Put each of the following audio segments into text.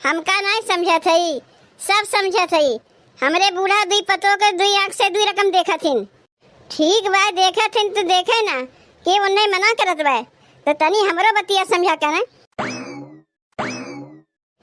हमका नहीं समझत हई, सब समझत हई। हमरे बूढ़ा दुई पतों के दुई आँख से दुई रकम देखा थिन। ठीक बा देखा थिन तो देखे ना कि उन्हें मना करत बा, तो तनी हमरो बतिया समझा कर।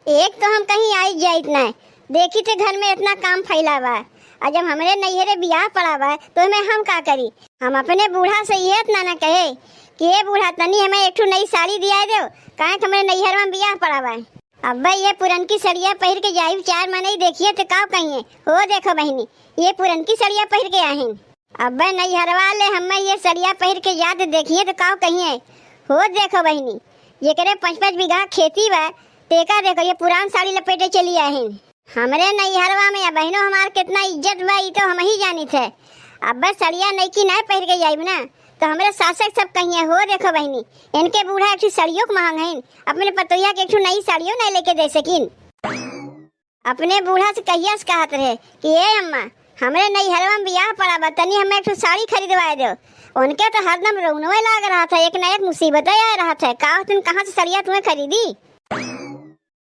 एक तो हम कहीं आई जाइत नहीं, देखी थे घर में इतना काम फैला बा, और जब हमरे नैहरे ब्याह पड़ा बा तो मैं हम का करी। हम अपने बूढ़ा से ये इतना ना कहे कि ये बूढ़ा तनी हमें एक ठो नई साड़ी दिया दो, काहे कि हमारे नैहर में ब्याह पड़ा बा। अब भाई ये पुरन की सड़िया पहन के जाई, चार महीने देखिए तो का कहिए हो देखो बहनी ये पुरन की सड़िया पहन के आहिन। अब भाई नैहरवा ले हमें ये सड़िया पहन के जा तो देखिए तो का कहिए हो देखो बहनी ये करे 5-5 बीघा खेती बा, तेका देखो ये पुरान साड़ी लपेटे चली आहिन। हमरे नैहरवा में या बहनों हमार कितना इज्जत बा, तो हम ही जानी थे। अब बस सड़िया नई की नहीं पहन के जाइब ना तो हमारे सासक सब कहिए हो देखो बहनी इनके बूढ़ा एक साड़ियों को मांग है, अपने पतोहिया के एक नई साड़ियों नहीं लेके दे सकिन। अपने बूढ़ा से कहिया से कहत रहे कि ये अम्मा हमरे नैहरवा में ब्याह पड़ा बा, तनी हमें एक साड़ी खरीदवा दो। उनके तो हरदम रोनवे लाग रहा था, एक न एक मुसीबत आ रहा था। कहाँ से सड़िया तुम्हें खरीदी?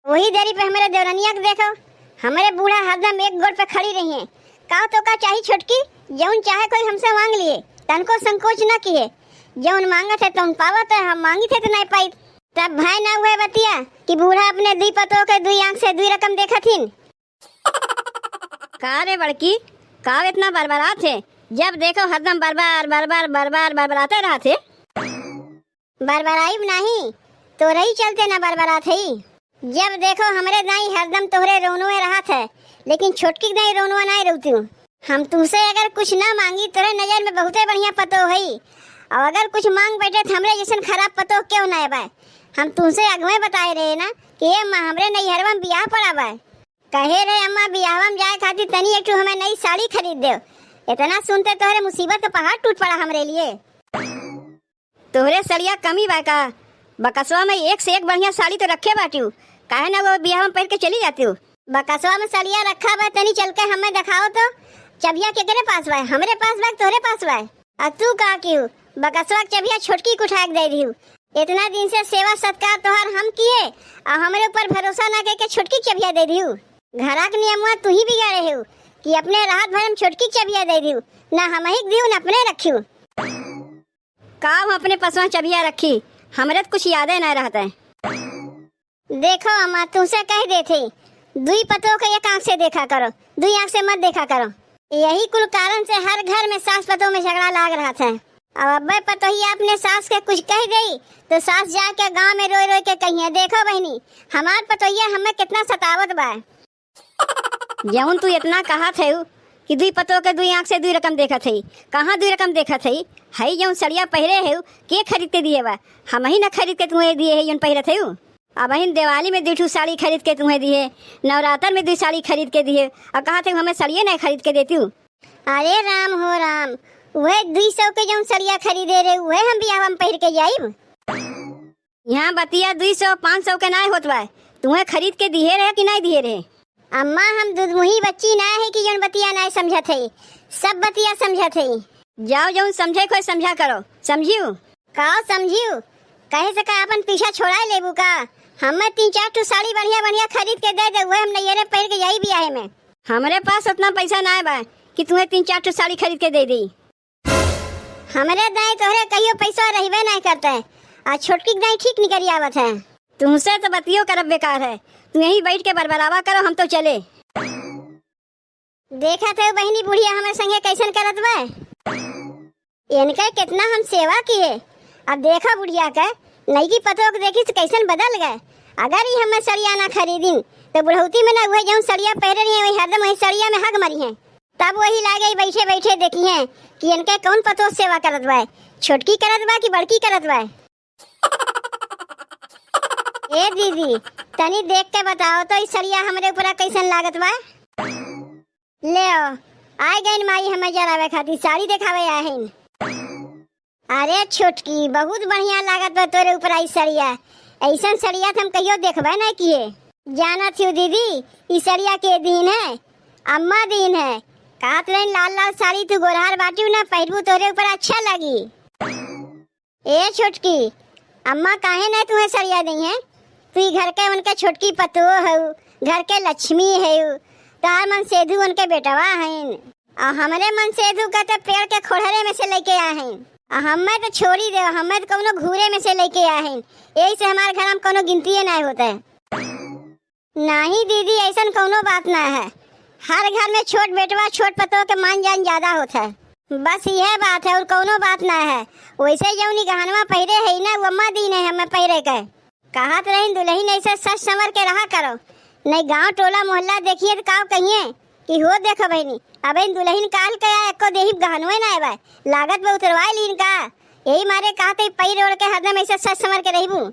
वही देरी पे हमारे देवरनिया को देखो, हमारे बूढ़ा हरदम एक गोड़ पे खड़ी रही है। तो का चाहिए छोटकी, जौन चाहे कोई हमसे मांग लिए, तनको संकोच न किए। जौन मांगत है तुम पावत है, हम मांगी थे तो नहीं पाई। तब भाई ना हुए बतिया कि बूढ़ा अपने दुई पतों के दुई आँख से दुई रकम देखा थीन। का रे बड़की, का इतना बरबरात है? जब देखो हरदम बरबराते रहा थे। बरबराई नहीं तो रही चलते ना बरबरात है। जब देखो हमरे दाई हरदम तोहरे रोनुए रहा थे, लेकिन छोटकी दाई रोनुआ नहीं रहती हूँ। हम तुमसे अगर कुछ ना मांगी तोरे नजर में बहुते बढ़िया पतो है, और अगर कुछ मांग बैठे तो हमरे जैसन खराब पतो क्यों ना बा। हम तुमसे अगवे बताए रहे ना कि ये अम्मा हमरे नैहरवा में ब्याह पड़ा बा, कहे रहे अम्मा ब्याहवा में जाए खातिर तनी एक हमें नई साड़ी खरीद दो। इतना सुनते तोहरे मुसीबत तो पहाड़ टूट पड़ा हमरे लिए। तोहरे सड़िया कमी बा का? बकसवा में एक से एक बढ़िया साड़ी तो रखे बाटी हूँ, काहे ना वो ब्याह में पहन के चली जाती हूँ। बकसवा में सड़िया रखा बा, तनी चल के हमें दिखाओ तो। चबिया केकरे पास बा? हमरे पास बा, तोहरे पास बा। और तू का क्यों बकसवा के चबिया छोटकी को उठा के दे दी हूँ। इतना दिन से सेवा सत्कार तोहार हम किए और हमारे ऊपर भरोसा ना करके छोटकी चबिया दे दी हूँ। घरा के नियम तू ही बिगाड़े हो कि अपने राहत भर हम छोटकी चबिया दे दी हूँ, ना हम ही दी ना अपने रखी हूँ। का हम अपने पसवा चबिया रखी, हमरे तो कुछ यादें नहीं रहता है। देखो अम्मा तुमसे कह दे थे दुई पतों को एक आँख से देखा करो, दुई आँख से मत देखा करो। यही कुल कारण से हर घर में सास पतों में झगड़ा लाग रहा था। अब अब्बे पतोही अपने सास के कुछ कह गई तो सास जाके गांव में रोई रोई के कहिए देखो बहनी हमार पतोहिया हमें कितना सतावत बा। जौन तू इतना कहा थे कि दुई पतों के दुई आँख से दुई रकम देखा थी, कहाँ दुई रकम देखा थी? हई जौन सड़िया पहरे है के खरीद के दिए बा? हम ही ना खरीद के तुम्हें दिए है जौन पहरे थे। अब ही दिवाली में 2 साड़ी खरीद के तुम्हें दिए, नवरात्र में 2 साड़ी खरीद के दिए, और कहा थे हमें सड़िया नहीं खरीद के देती हूँ। अरे राम हो राम, वह 200 के जौन सड़िया खरीदे रहे वह हम ब्याह में पहन के जाइब। यहाँ बतिया 200-500 के नहीं होत बा, तुम्हें खरीद के दिए रहे कि नहीं दिए रहे? अम्मा हम दूधमुही बच्ची ना है कि जौन बतिया नहीं समझत है, सब बतिया समझत है। जाओ जौन समझे कोई समझा करो, समझियो? का समझियो? कहे से का अपन पीछा छोड़ा लेबू का? हमें 3-4 साड़ी बढ़िया बढ़िया खरीद के दे दे, वह हम नैहरे पहन के जाई ब्याह में। हमारे पास उतना पैसा ना बा कि तुम्हें 3-4 साड़ी खरीद के दे दी। हमारे दाई तोहरे कहियो पैसा रहबे नहीं करता है, आज छोटकी दाई ठीक निकल आवत है। तुमसे तो बतियो करब बेकार है, तुम यहीं बैठ के बरबरावा करो, हम तो चले। देखा थे बहनी बुढ़िया हमारे संगे कैसन करत बा, इनका कितना हम सेवा किए। अब देखा बुढ़िया का नई की पतों को देखी तो कैसन बदल गए। अगर ही हमें सड़िया ना खरीदिन तो बुढ़ौती में ना हुए जौन सड़िया पहरे रही है वही हरदम वही सड़िया में हग मरी है। तब वही लागे बैठे बैठे देखी है कि इनके कौन पतो सेवा करत बा, छोटकी करत बा कि बड़की करत बा। ए दीदी तनी देख के बताओ तो इस सड़िया हमारे ऊपर कैसन लागत बा। ले आए गए माई हमें जरावे खातिर साड़ी दिखावे आए हैं। अरे छोटकी बहुत बढ़िया लागत बा तोरे ऊपर आई सड़िया, ऐसा सड़िया हम कहियो देखबे नहीं किए। जाना थी दीदी इस सड़िया के दिन है, अम्मा दिन है। कात लाइन लाल लाल साड़ी तू गोरहार बाटी ना पहनबू तोरे ऊपर अच्छा लगी। ए छोटकी अम्मा काहे नहीं तुम्हें सड़िया दी है? तू घर के उनके छोटकी पतो है, घर के लक्ष्मी है, तार मन सेधु उनके बेटवा हैं। आ हमरे मन सेधु का तो पेड़ के खोड़रे में से लेके आए हैं। आ हमें तो छोड़ी दे, हमें तो कोनो घूरे में से लेके आए हैं। यही से हमारे घर में कोनो गिनती नहीं होता है। नहीं दीदी, ऐसा कोनो बात ना है। हर घर में छोट बेटवा छोट पतो के मान जान ज्यादा होता है, बस यह बात है और कोनो बात ना है। वैसे जौनी गहनवा पहिरे है ना, वो अम्मा दी ने हमें पहिरे के कहत रही दुल्हन ऐसे सच संवर के रहा करो, नहीं गांव टोला मोहल्ला देखिए तो काव कहिए कि हो देखो बहनी अब इन दुल्हन काल के आए को देही गहनवे ना आए लागत में उतरवाई लीन का। यही मारे कहते पैर ओढ़ के हरदम ऐसे सच संवर के रहबू।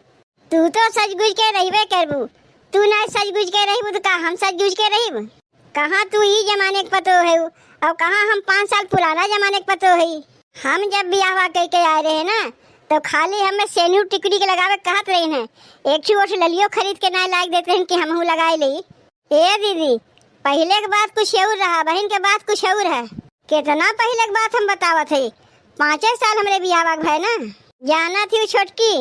तू तो सच गुज के रहबे करबू, तू ना सच गुज के रहबू तो का हम सच गुज के रहब? कहाँ तू ही जमाने के पतो है और कहाँ हम 5 साल पुराना जमाने के पतो है। हम जब ब्याह कह के आए रहे ना तो खाली हमें सेनू टिकड़ी के लगावे कहत रही है, एक छोट ललियो खरीद के ना लायक देते हैं कि हम लगाए ली। ए दीदी, पहले के बात कुछ और रहा, बहन के बात कुछ और है। कितना पहले की बात हम बतावत है, 5 साल हमरे ब्याह भाई ना जाना थी छोटकी।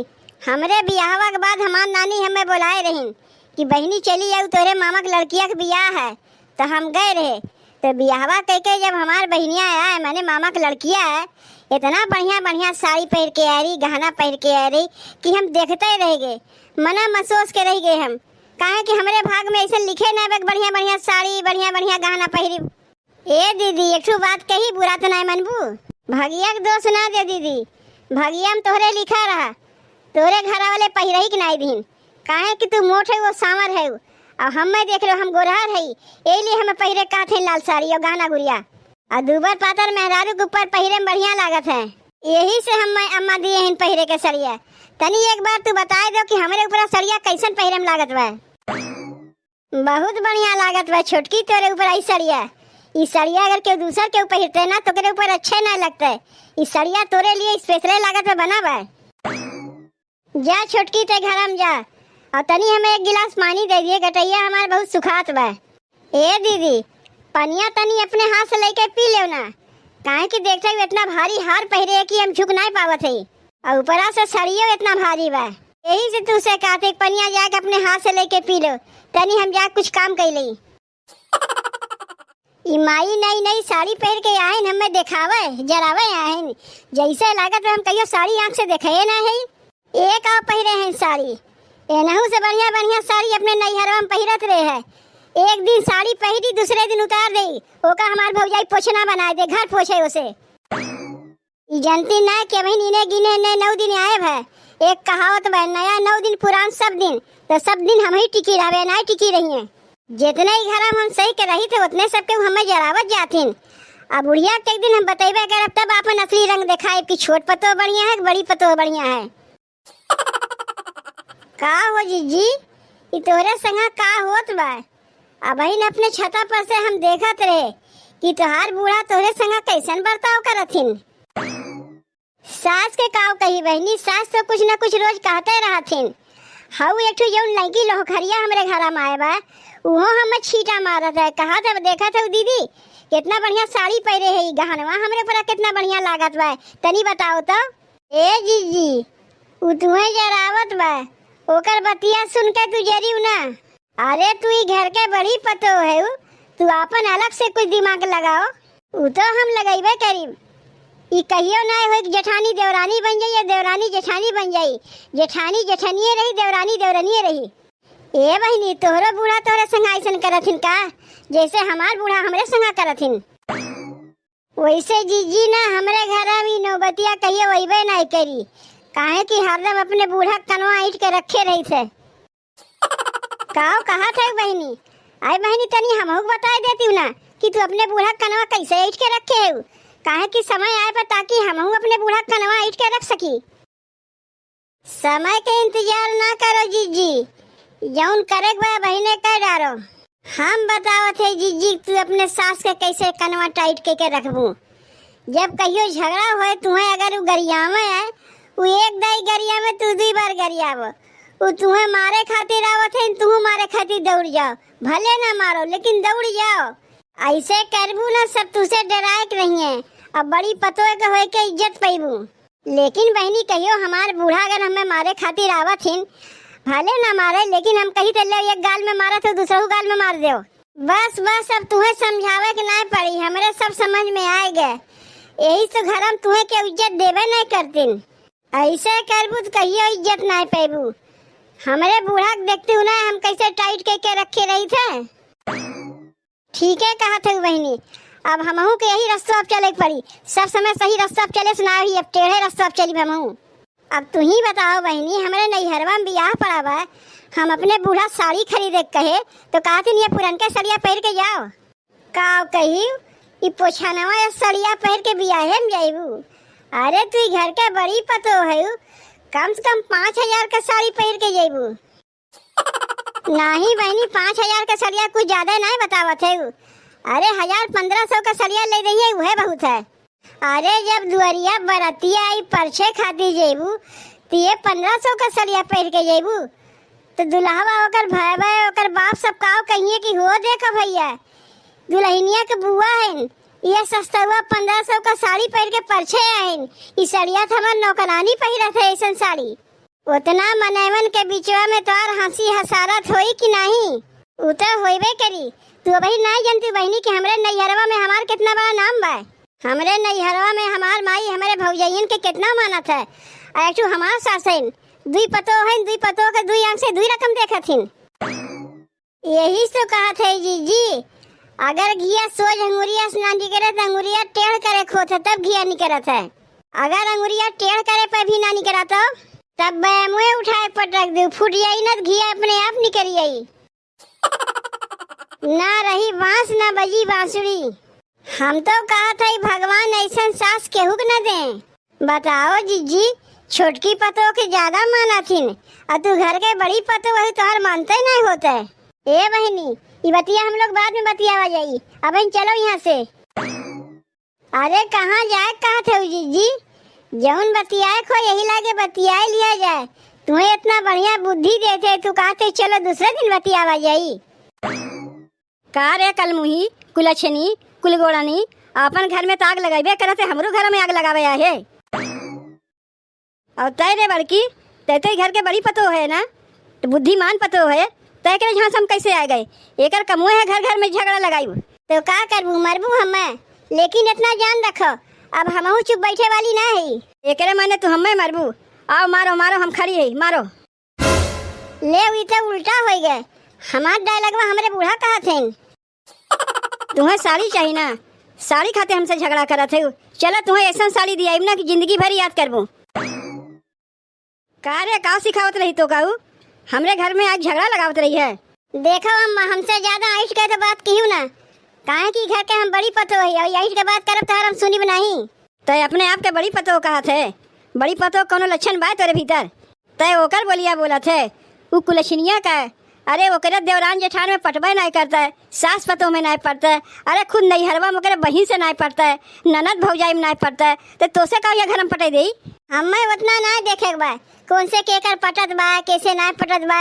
हमरे ब्याह के बाद हमार नानी हमें बुलाए रही कि बहनी चली जाऊ तोरे मामा के लड़किया के ब्याह है, तो हम गए रहे। तो ब्याहवा कह के जब हमार बहनिया आया मैंने मामा के लड़किया है, इतना बढ़िया बढ़िया साड़ी पहन के आ रही, गहना पहन के आ रही कि हम देखते ही रह गए, मना महसूस के रह गए हम। कहे कि हमारे भाग में ऐसे लिखे ना बढ़िया बढ़िया साड़ी बढ़िया बढ़िया गहना पहरी। ए दीदी, एक बात कही बुरा तो नहीं मनबू, भगिया के दोष ना दे दीदी, भगिया में तोहरे लिखा रहा, तोरे घर वाले पहिरही के नहीं दिन। कहे कि तू मोट है वो सांवर है और हमें देख लो हम गोरहर है, यही लिए हमें पहिरे कहते लाल साड़ी और गहना गुड़िया और दूबर पातर मेहरारू के ऊपर पहिरे में बढ़िया लागत है। यही से हम अम्मा दिए हैं पहिरे के सड़िया। तनी एक बार तू बता दो कि हमारे ऊपर सड़िया कैसन पहिरे में लागत बा? बहुत बढ़िया लागत बा छोटकी तोरे ऊपर आई सड़िया। इस सड़िया अगर कोई दूसर के ऊपर हिरते ना तो तेरे ऊपर अच्छे ना लगते। इस सड़िया तोरे लिए स्पेशल लागत में बना बा। जा छोटकी ते घर में जा और तनी हमें एक गिलास पानी दे दिए, गटैया हमारे बहुत सुखात बा। ए दीदी, पनिया तनी अपने हाथ से लेके पी ले ना, काहे कि देखते हो इतना भारी हार पहिरे कि हम झुक नहीं पावत है और ऊपरा से सड़ियो इतना भारी बा। यही से तू से कहते पनिया जाके अपने हाथ से लेके पी लो, तनी हम जा कुछ काम कर ली। माई नई नई साड़ी पहन के आए हमें देखावे जरावे आए, जैसे लागत हम कहियो साड़ी आँख से देखे ना है। एक और पहिरे हैं साड़ी, एनहू से बढ़िया बढ़िया साड़ी अपने नैहरवा में पहिरत रहे है। एक दिन साड़ी पहनी दूसरे दिन उतार दे, ओका हमार भौजाई पोछना बना दे, घर पोछे उसे। जनती ना के बहन इन्हें गिने ने 9 दिन आए है। एक कहावत बा, नया 9 दिन पुरान सब दिन, तो सब दिन हम ही टिकी रहे ना टिकी रही है। जितने ही घर हम सही के रही थे उतने सबके हमें जरावत जाथिन। अब बुढ़िया के एक दिन हम बतेबे करब तब अपन असली रंग दिखाए कि छोट पतो बढ़िया है बड़ी पतो बढ़िया है। का हो जीजी, ई तोरे संगा का होत बा? अब बहन अपने छता पर से हम देखत रहे कि तोहार बूढ़ा तोरे संगा कैसन बर्ताव करथिन। सास के काव कही बहनी, सास तो कुछ न कुछ रोज कहते रहथिन। हाउ एक ठो जौन लड़की लोहखरिया हमरे घर में आए बा, उहो हमें छीटा मारत है। कहा था देखा था दीदी कितना बढ़िया साड़ी पहरे है, गहनवा हमरे ऊपर कितना बढ़िया लागत बा, तनी बताओ तो। ए जीजी, उ तुम्हें जरावत बा, ओकर बतिया सुन के तू जरीव ना। अरे तू ही घर के बड़ी पतो है, तू अपन अलग से कुछ दिमाग लगाओ। उ तो हम लगाइबे करीब, ई कहियो ना हो जेठानी देवरानी बन जाई या देवरानी जेठानी बन जाई, जेठानी जेठनिए रही देवरानी देवरानिए रही। ए बहनी, तोहरो बूढ़ा तोहरे संग ऐसन करथिन का जैसे हमार बूढ़ा हमरे संग करथिन? वैसे जीजी ना हमरे घर में नौबतिया कहियो वहीबे नहीं करी, काहे कि हरदम अपने बूढ़ा कनवा ईट के रखे रही थे। काव कहा था बहनी? आई बहनी तनी हमहू बता देती ना कि तू अपने बूढ़ा कनवा कैसे ईट के रखे है, काहे कि समय आए पर ताकि हमहू अपने बूढ़ा कनवा ईट के रख सकी। समय के इंतजार ना करो जीजी, जौन करे बा बहने कर डारो। हम बतावत है जीजी, तू अपने सास के कैसे कनवा टाइट के रखबू। जब कहियो झगड़ा होए तुम्हें अगर वो गरिया में है, वो एक दाई गरिया में तू 2 बार गरियाव, वो तुम्हें मारे खातिर आवत है, तू मारे खातिर दौड़ जाओ। भले ना मारो लेकिन दौड़ जाओ। ऐसे करबू ना सब तुझसे डराए के नहीं है, अब बड़ी पतो के होए के इज्जत पैबू। लेकिन बहनी कहियो हमार बूढ़ा अगर हमें मारे खातिर आवत हिन भले ना मारे, लेकिन हम कही तो ले एक गाल में मारा तो दूसरा गाल में मार दो। बस बस, अब तुम्हें समझावे के नहीं पड़ी, हमारे सब समझ में आ गए। यही तो घर हम तुम्हें के इज्जत देवे नहीं करतीन। ऐसे करबू तो कहियो इज्जत नहीं पेबू। हमारे बूढ़ा देखते हो ना हम कैसे टाइट के रखे रही थे। ठीक है कहा थे बहनी, अब हमहू के यही रास्ता अब चले पड़ी। सब समय सही रास्ता चले सुना ही, अब टेढ़े रास्ता चली हमहू। अब तू ही बताओ बहनी, हमारे नैहरवा में बियाह पड़ा बा, हम अपने बूढ़ा साड़ी खरीदे कहे तो कहते नहीं पुरनका सड़िया पहन के जाओ। का कही ई पोछानवा या सड़िया पहन के बियाहे में जाइबू? अरे तू घर के बड़ी पतो है, कम से कम 5,000 का साड़ी पहन के जाइबू। नहीं बहनी, 5,000 का सड़िया कुछ ज्यादा नहीं बतावत है। अरे 1,000-1,500 का सड़िया ले रही है, वह बहुत है। अरे जब दुआरिया बरतिया आई परछे खाती जेबू तो ये 1,500 का सड़िया पहन के जेबू तो दुल्हवा होकर भाई भाई होकर बाप सब काव कहिए कि हो देखो भैया दुल्हनिया के बुआ है, ये सस्ता हुआ 1,500 का साड़ी पहन के परछे आइन। इस सड़िया था हमार नौकरानी पहिरा था ऐसा साड़ी। उतना मनैवन के बीचवा में तोर हंसी हसारत होई कि नहीं? उतर होइबे करी। तू भाई नहीं जानती बहनी कि हमरे नैहरवा में हमार कितना बड़ा नाम बा। हमरे नैहरवा में हमार माई हमारे भौजाइयन के कितना मानत है। ऐठू हमार सासैन दुई पतो के दुई आंख से दुई रकम देखथिन। यही तो कहा थे जी, अगर घिया सोज अंगुरिया से ना निकले तो अंगुरिया टेढ़ करे खोते तब घिया निकलत है। अगर अंगुरिया टेढ़ करे पे भी ना निकला तो तब मुँह उठाए पटक दू, फूट जाई ना घिया अपने आप निकल जाई। ना रही बांस ना बजी बांसुरी। हम तो कहा था भगवान ऐसा सास केहू न दे। बताओ जीजी, छोटकी पतो के ज्यादा माना थीन और तू घर के बड़ी पतो वही तोहर मानते नहीं होते। ए बहनी, ये बतिया हम लोग बाद में बतियावा जाई, अब चलो यहाँ से। अरे कहाँ जाए कहा थे जीजी? जौन बतियाए को यही लागे बतियाए लिया जाए। तुम्हें इतना बढ़िया बुद्धि देते तू कहते चलो दूसरे दिन बतियावा जाई। का रे कलमुही कुलछनी कुलगोड़ानी, अपन घर में तो आग लगाइबे करते, हमरो घर में आग लगावे है। और तय रे बड़की, तय घर के बड़ी पतो है ना, तो बुद्धिमान पतो है, तय के यहाँ हम कैसे आ गए? एकर कमुए है घर घर में झगड़ा लगाई तो का करबू मरबू हमें, लेकिन इतना जान रखो अब हमहू चुप बैठे वाली ना है। एकरे माने तू हमें मरबू? आओ मारो मारो, हम खड़ी है, मारो। ले हुई तो उल्टा हो गए। हमार डायलॉग में हमारे बूढ़ा कहा थे तुम्हें साड़ी चाहिए ना, साड़ी खाते हमसे झगड़ा करा थे। चलो तुम्हें ऐसा साड़ी दिया ना कि जिंदगी भर याद करबू। का रे का सिखावत रही तो काऊ हमरे घर में आज झगड़ा लगावत रही है। देखो अम्मा, हमसे ज्यादा आइट के तो बात क्यों ना, काहे की घर के हम बड़ी पतो है और आइट के बात करब तो हम सुनी नहीं। तय अपने आप के बड़ी पतो कहा थे, बड़ी पतो कोनो लक्षण बा तेरे भीतर? तय ओकर बोलिया बोला थे वो कुलछनिया का। अरे ओकरे देवरान जेठान में पटबे नहीं करता है, सास पतों में नहीं पड़ता है। अरे खुद नैहरवा में ओकरे बहिन से नहीं पड़ता है, ननद भौजाई में नहीं पड़ता है, तो तोसे का ये घर में पटाई देई? हमें उतना ना देखे बा कौन से केकर पटत बा कैसे ना पटत बा।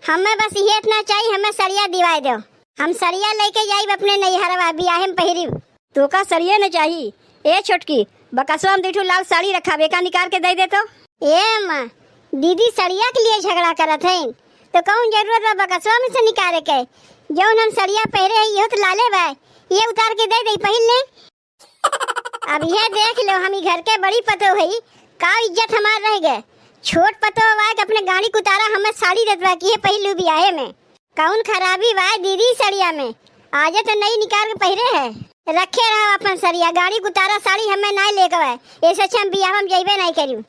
हमें बस ये इतना चाहिए, हमें सरिया दिवाई दो, हम सरिया लेके जाइब अपने नैहरवा बियाहे में पहिरी। तो का सरिया न चाहिए? ए छोटकी बकसवा में देखो लाल साड़ी रखा बेका निकाल के दे दे तो। ए अम्मा, दीदी सरिया के लिए झगड़ा करत है तो कौन जरूरत बा बकसवा में से निकाले के? जौन हम सरिया पहरे है ये तो लाले बा, ये उतार के दे दे पहिल ले। अब ये देख लो, हम घर के बड़ी पतो है, का इज्जत हमार रह गए। छोट पतो बा अपने गाड़ी को उतारा हमें साड़ी देतवा की है पहिलू बियाहे में। कौन खराबी बा दीदी सरिया में? आज तो नई निकाल के पहिरे है, रखे रहा अपन सरिया। गाड़ी को उतारा साड़ी हमें नहीं लेके ऐसे हम बियाह में जइबे नहीं करियो।